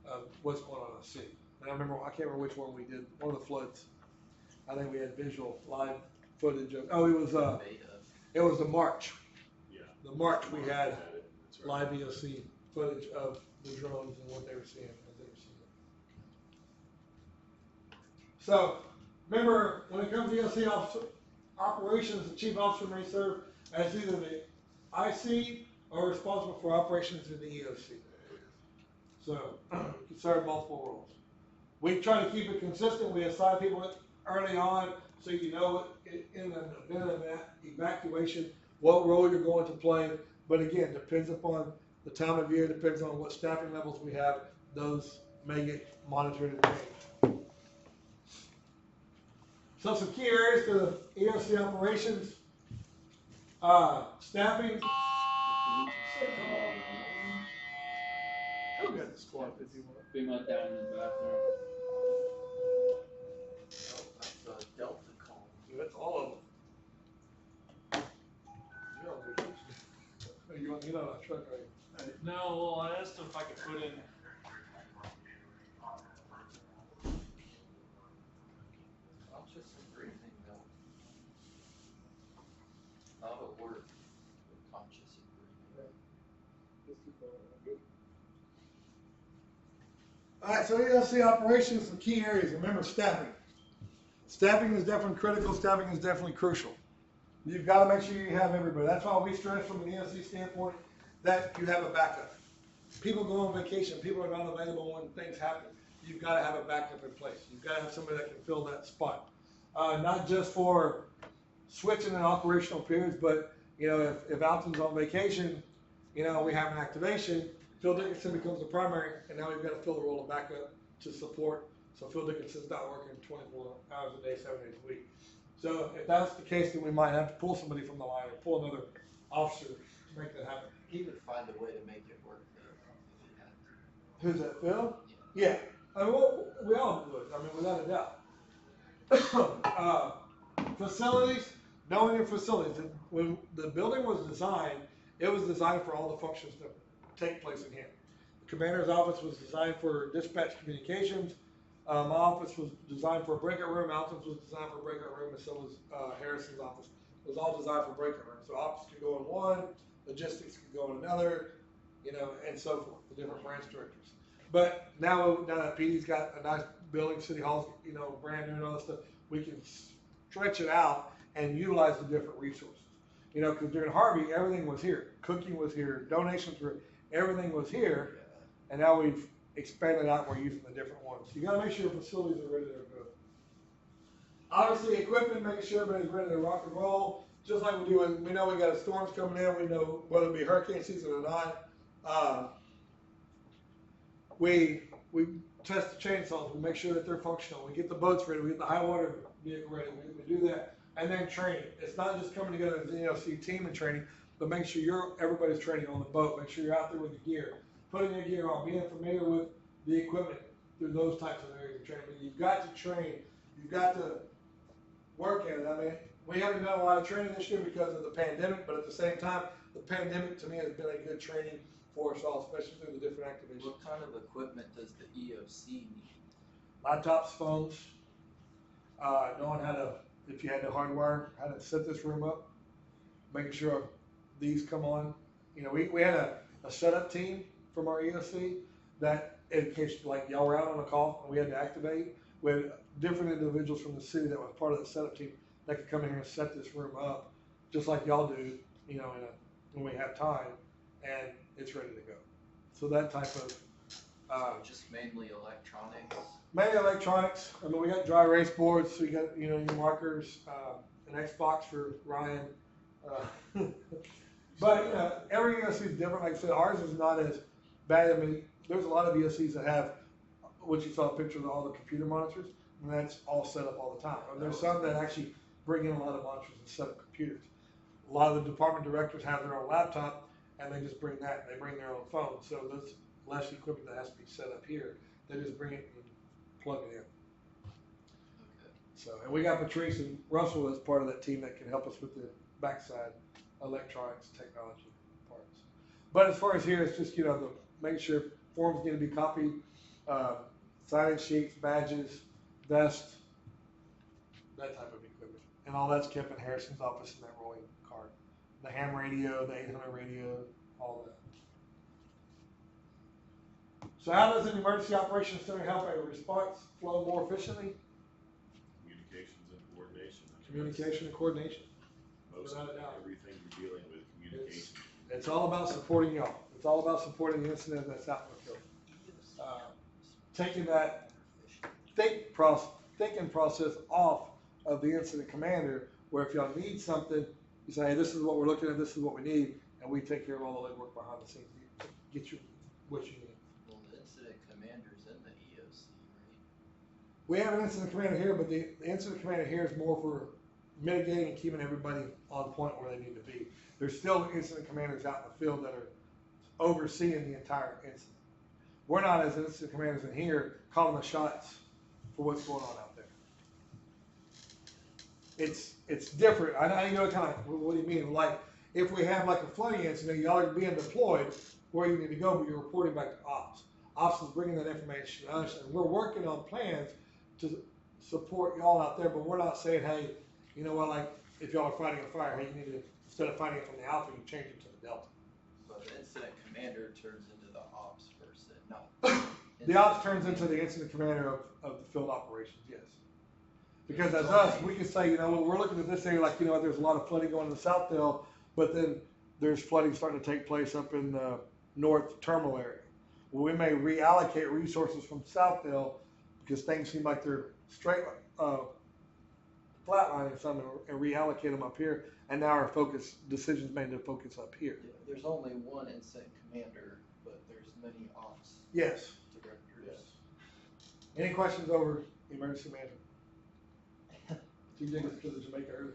of what's going on in the city. And I can't remember which one we did, one of the floods. I think we had visual live footage of, it was the March. Yeah. The March we had live EOC footage of the drones and what they were seeing as they were seeing it. So, remember, when it comes to EOC operations, the chief officer may serve as either the IC or responsible for operations in the EOC. So, you can serve multiple roles. We try to keep it consistent. We assign people early on so you know in an event of evacuation what role you're going to play. But again, depends upon the time of year, depends on what staffing levels we have. Those may get monitored and changed. So some key areas to the EOC operations, staffing. Who got the squad 51? Female down in the bathroom. That's a Delta call. Yeah, that's all of them. You're on vacation. You're not on a truck, are you? No, well, I asked him if I could put in. Conscious and breathing milk. Out of work with conscious and breathing. All right, so EOC operations, some key areas. Remember, staffing. Staffing is definitely critical. Staffing is definitely crucial. You've got to make sure you have everybody. That's why we stress from an EOC standpoint that you have a backup. People go on vacation, people are not available when things happen. You've gotta have a backup in place. You've gotta have somebody that can fill that spot. Not just for switching in operational periods, but, you know, if Alton's on vacation, you know, we have an activation, Phil Dickinson becomes the primary, and now we've gotta fill the role of backup to support. So Phil Dickinson's not working 24 hours a day, 7 days a week. So if that's the case, then we might have to pull somebody from the line or pull another officer to make that happen. He would find a way to make it work though, if he had to. Who's that, Phil? Yeah. I mean, we all do it, I mean, without a doubt. Facilities, knowing your facilities, when the building was designed, it was designed for all the functions that take place in here. The commander's office was designed for dispatch communications. My office was designed for a breakout room. Alton's was designed for a breakout room, and so was Harrison's office. It was all designed for breakout rooms. So office could go in one, logistics could go in another, you know, and so forth, the different branch directors. But now that PD's got a nice building, City Hall's, you know, brand new and all that stuff, we can stretch it out and utilize the different resources. You know, because during Harvey, everything was here. Cooking was here, donations were, everything was here, and now we've expanded out, we're using the different ones. You gotta make sure your facilities are ready to go. Obviously, equipment, making sure everybody's ready to rock and roll, just like we do when we know we got storms coming in, we know whether it be hurricane season or not. We test the chainsaws, we make sure that they're functional, we get the boats ready, we get the high water vehicle ready, we do that. And then training. It's not just coming together as an EOC team and training, but make sure everybody's training on the boat, make sure you're out there with the gear, putting your gear on, being familiar with the equipment through those types of areas of training. But you've got to train, you've got to work at it. I mean, we haven't done a lot of training this year because of the pandemic, but at the same time, the pandemic to me has been a good training for us all, especially through the different activations. What kind of equipment does the EOC need? Laptops, phones, knowing how to, if you had to hardwire, how to set this room up, making sure these come on. You know, we had a setup team from our EOC that in case like y'all were out on a call and we had to activate, we had different individuals from the city that was part of the setup team that could come in here and set this room up just like y'all do, you know, when we have time, and it's ready to go. So that type of So just mainly electronics. mainly electronics. I mean, we got dry erase boards, so you got, you know, your markers, an Xbox for Ryan. But, you know, every EOC is different. Like I said, ours is not as bad. I mean, there's a lot of EOCs that have, what you saw a picture of all the computer monitors, and that's all set up all the time. And there's some that actually bring in a lot of monitors and set up computers. A lot of the department directors have their own laptop, and they just bring that, they bring their own phone. So there's less equipment that has to be set up here. They just bring it and plug it in. Okay. So, and we got Patrice and Russell as part of that team that can help us with the backside electronics, technology parts. But as far as here, it's just, you know, making sure forms need to be copied, sign-in sheets, badges, vests, that type of equipment. And all that's kept in Harrison's office in that rolling cart. The ham radio, the 800 radio, all that. So how does an emergency operations center help a response flow more efficiently? Communications and coordination. Communication and coordination. Most Without of a doubt. everything you're dealing with, communication. It's all about supporting y'all. It's all about supporting the incident that's out in the field. Taking that thinking process off of the incident commander, where if y'all need something, you say, hey, this is what we're looking at, this is what we need, and we take care of all the legwork behind the scenes. Get you what you need. Well, the incident commander's in the EOC, right? We have an incident commander here, but the incident commander here is more for mitigating and keeping everybody on point where they need to be. There's still incident commanders out in the field that are overseeing the entire incident. We're not, as incident commanders in here, calling the shots for what's going on out there. It's different. I know kind of, what do you mean? Like, if we have like a flooding incident, y'all are being deployed where you need to go, but you're reporting back to ops. Ops is bringing that information to us, and we're working on plans to support y'all out there, but we're not saying, hey, you know what, like, if y'all are fighting a fire, hey, you need to, instead of fighting it from the alpha, you change it to the delta. But the incident commander turns into the ops person, no. The ops turns into the incident commander of the field operations, yes. Because as us, we can say, you know, we're looking at this area like, you know, there's a lot of flooding going in the Southdale, but then there's flooding starting to take place up in the north terminal area. Well, we may reallocate resources from Southdale because things seem like they're straight, flatlining some and reallocate them up here. And now our decisions made to focus up here. Yeah, there's only one incident commander, but there's many ops Yes. directors. Any questions over emergency management? Did you take us to the Jamaica early?